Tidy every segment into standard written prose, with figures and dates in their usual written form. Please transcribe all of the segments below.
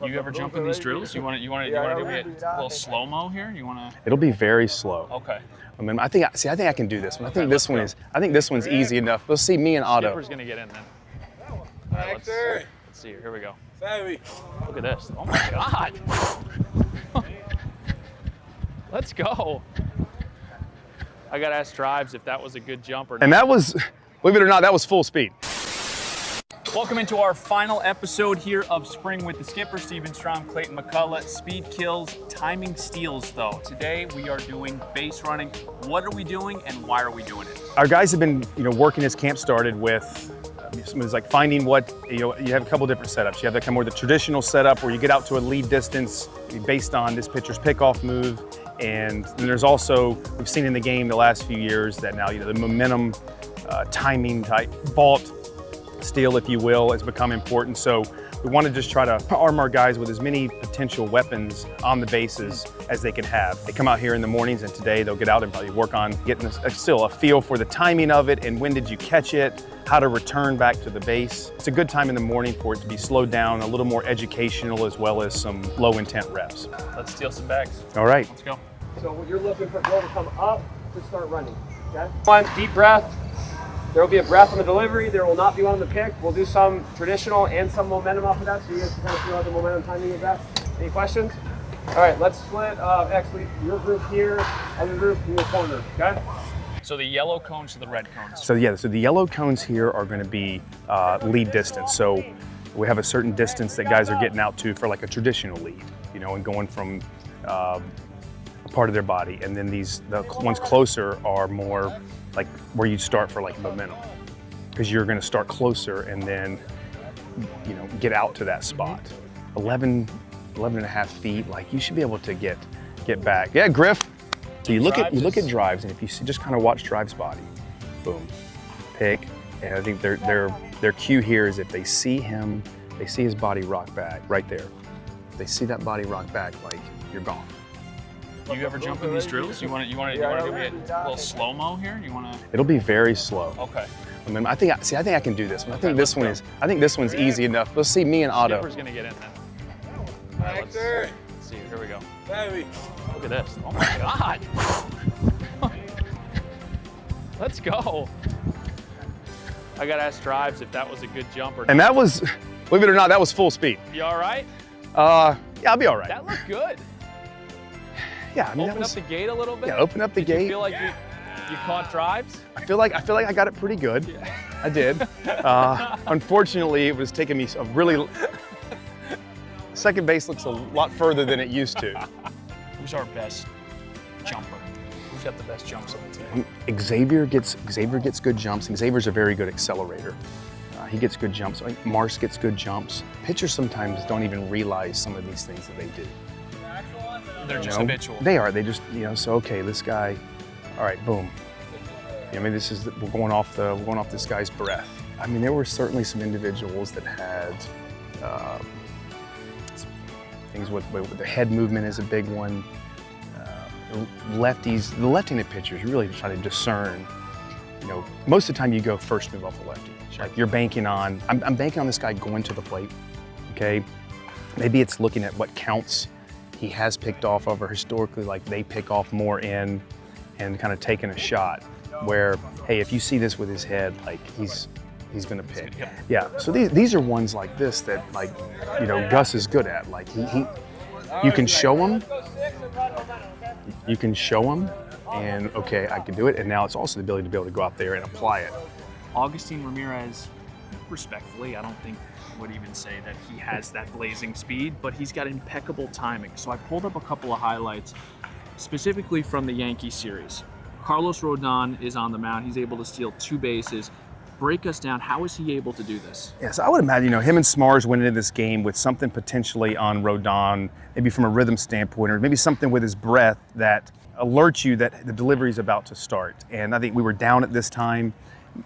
You ever jump in these drills? You want to do a little slow mo here? You want to? It'll be very slow. Okay. I mean, I think I can do this one. I think this one's easy enough. We'll see me and Otto. Skipper's gonna get in then. All right, let's see here. Here we go. Look at this. Oh my God. Let's go. I gotta ask Drives if that was a good jump or not. And that was, believe it or not, that was full speed. Welcome into our final episode here of Spring with the Skipper, Steven Strom, Clayton McCullough. Speed kills, timing steals though. Today we are doing base running. What are we doing and why are we doing it? Our guys have been, working as camp started with, it's like finding what, you have a couple different setups. You have the kind of more the traditional setup where you get out to a lead distance based on this pitcher's pickoff move. And then there's also, we've seen in the game the last few years that now, the momentum, timing type vault, steal, if you will, has become important. So we want to just try to arm our guys with as many potential weapons on the bases as they can have. They come out here in the mornings and today they'll get out and probably work on getting still a feel for the timing of it and when did you catch it, how to return back to the base. It's a good time in the morning for it to be slowed down, a little more educational as well as some low intent reps. Let's steal some bags. All right. Let's go. So you're looking for Bill to come up to start running, okay? One, deep breath. There will be a breath on the delivery. There will not be one on the pick. We'll do some traditional and some momentum off of that, so you guys can kind of feel out the momentum timing of that. Any questions? All right, let's split. Actually, your group here, other group in the corner, okay? So the yellow cones to the red cones. So the yellow cones here are going to be lead distance. So we have a certain distance that guys are getting out to for like a traditional lead, and going from a part of their body. And then the ones closer are more like where you start for like momentum, because you're going to start closer and then get out to that spot. 11 and a half feet, like you should be able to get back. Yeah, Griff. So you look at Drives, and if you just kind of watch Drives' body, boom, pick, and I think their cue here is if they see him, they see his body rock back right there. If they see that body rock back, like you're gone. You ever jump in these drills? You want to do a little slow mo here? You want to? It'll be very slow. Okay. I mean, I think I can do this one. I think this one's easy enough. We'll see me and Otto. Skipper's gonna get in then. All right, let's see. Here we go. Look at this. Oh my God. Let's go. I gotta ask Drives if that was a good jump or not. And that was, believe it or not, that was full speed. You all right? Yeah, I'll be all right. That looked good. Yeah, I mean, open up the gate a little bit. Yeah, open up the gate. Did you feel like you caught Drives? I feel like I got it pretty good. Yeah. I did. Unfortunately, it was taking me a really. Second base looks a lot further than it used to. Who's our best jumper? Who's got the best jumps on the team? Xavier gets good jumps, and Xavier's a very good accelerator. He gets good jumps. Mars gets good jumps. Pitchers sometimes don't even realize some of these things that they do. They're just habitual. They are. They just, so okay, this guy, all right, boom. I mean, we're going off this guy's breath. I mean, there were certainly some individuals that had things with the head movement is a big one. The left-handed pitchers really try to discern. Most of the time you go first move off the lefty. Like you're banking on, I'm banking on this guy going to the plate. Okay, maybe it's looking at what counts he has picked off of, or historically, like they pick off more in and kind of taking a shot where, hey, if you see this with his head, like he's gonna pick. Yeah, so these are ones like this that Gus is good at. Like you can show him, and okay, I can do it. And now it's also the ability to be able to go out there and apply it. Augustin Ramirez, respectfully, I don't think would even say that he has that blazing speed, but he's got impeccable timing. So I pulled up a couple of highlights, specifically from the Yankee series. Carlos Rodon is on the mound. He's able to steal 2 bases. Break us down. How is he able to do this? Yeah, so I would imagine, him and Smars went into this game with something potentially on Rodon, maybe from a rhythm standpoint, or maybe something with his breath that alerts you that the delivery is about to start. And I think we were down at this time.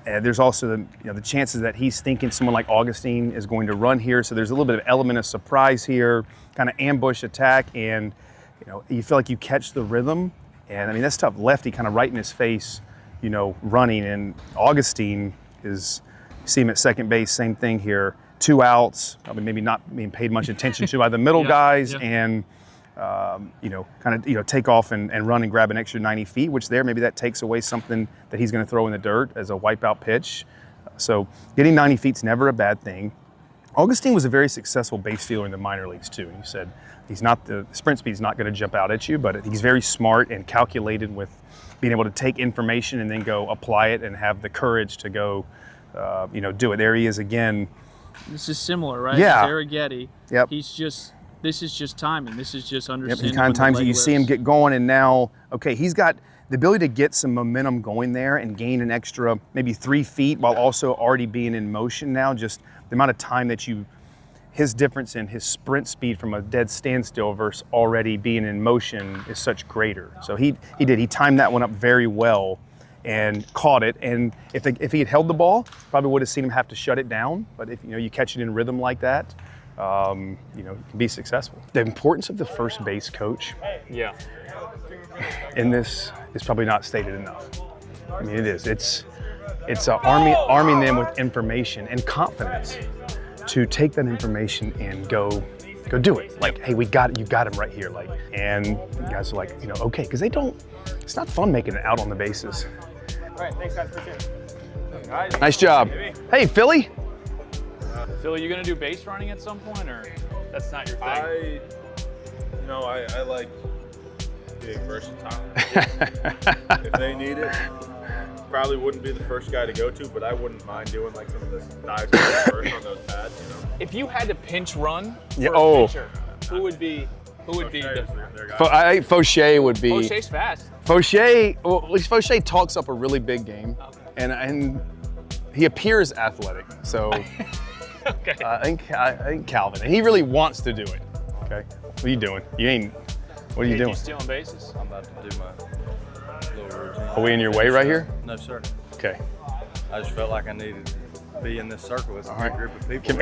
There's also the chances that he's thinking someone like Augustine is going to run here. So there's a little bit of element of surprise here, kind of ambush attack, and you feel like you catch the rhythm. And I mean, that's tough. Lefty kind of right in his face, running. And Augustine is, you see him at second base, same thing here. 2 outs, probably maybe not being paid much attention to by the middle Yeah, guys, yeah. and kind of take off and run and grab an extra 90 feet, which there maybe that takes away something that he's going to throw in the dirt as a wipeout pitch. So getting 90 feet is never a bad thing. Augustine was a very successful base stealer in the minor leagues too. And you said the sprint speed is not going to jump out at you, but he's very smart and calculated with being able to take information and then go apply it and have the courage to go, do it. There he is again. This is similar, right? Yeah. Arrighetti. Yep. This is just timing. This is just Yep, understanding. he kind when of the times leg it. You see him lifts. get going, and now, okay, he's got the ability to get some momentum going there and gain an extra maybe 3 feet while also already being in motion now. Just the amount of time that his difference in his sprint speed from a dead standstill versus already being in motion is such greater. So he timed that one up very well and caught it. And if he had held the ball, probably would have seen him have to shut it down. But if you catch it in rhythm like that, you can be successful. The importance of the first base coach Yeah. in this is probably not stated enough. I mean, it is. It's arming them with information and confidence to take that information and go do it. Like, hey, we got it. You got him right here. Like, and the guys are like, okay, because it's not fun making it out on the bases. All right, thanks guys, appreciate it. All right. Nice job. Hey, Philly. Phil, you gonna do base running at some point, or that's not your thing? I like being versatile. If they need it, probably wouldn't be the first guy to go to, but I wouldn't mind doing like some of this dive first on those pads. If you had to pinch run Yeah, for oh. a pitcher, who would be O'Shea the is their guy. I think Fauché would be. O'Shea's fast. Fauché, well, at least Fauché talks up a really big game, Okay. and he appears athletic. So Okay. I think Calvin, and he really wants to do it. Okay, what are you doing? What are you doing? You stealing bases? I'm about to do my little routine. Are we in your way right here? No, sir. Okay. I just felt like I needed to be in this circle with a All right. big group of people.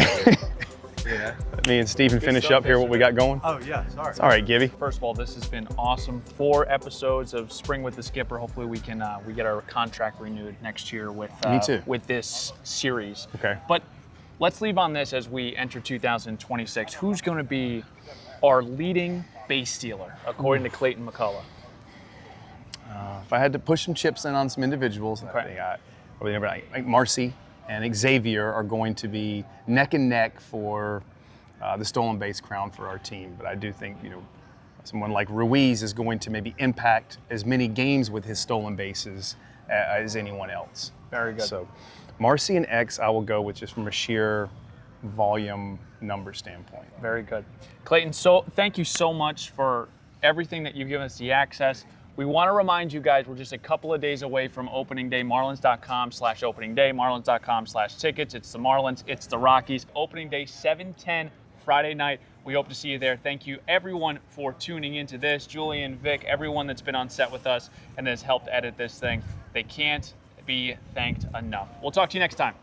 Let me and Stephen finish up here what we got going. Oh, yeah, sorry. All right, Gibby. First of all, this has been awesome. 4 episodes of Spring with the Skipper. Hopefully, we can we get our contract renewed next year with Me too. with this series. Okay. But let's leave on this as we enter 2026. Who's going to be our leading base stealer, according to Clayton McCullough? If I had to push some chips in on some individuals, I think probably like Marcy and Xavier are going to be neck and neck for the stolen base crown for our team. But I do think someone like Ruiz is going to maybe impact as many games with his stolen bases as anyone else. Very good. So Marcy and X, I will go with just from a sheer volume number standpoint. Very good. Clayton, so thank you so much for everything that you've given us the access. We want to remind you guys, we're just a couple of days away from opening day. Marlins.com/opening day, Marlins.com/tickets. It's the Marlins, it's the Rockies. Opening day, 7:10 Friday night. We hope to see you there. Thank you everyone for tuning into this. Julian, Vic, everyone that's been on set with us and has helped edit this thing. They can't be thanked enough. We'll talk to you next time.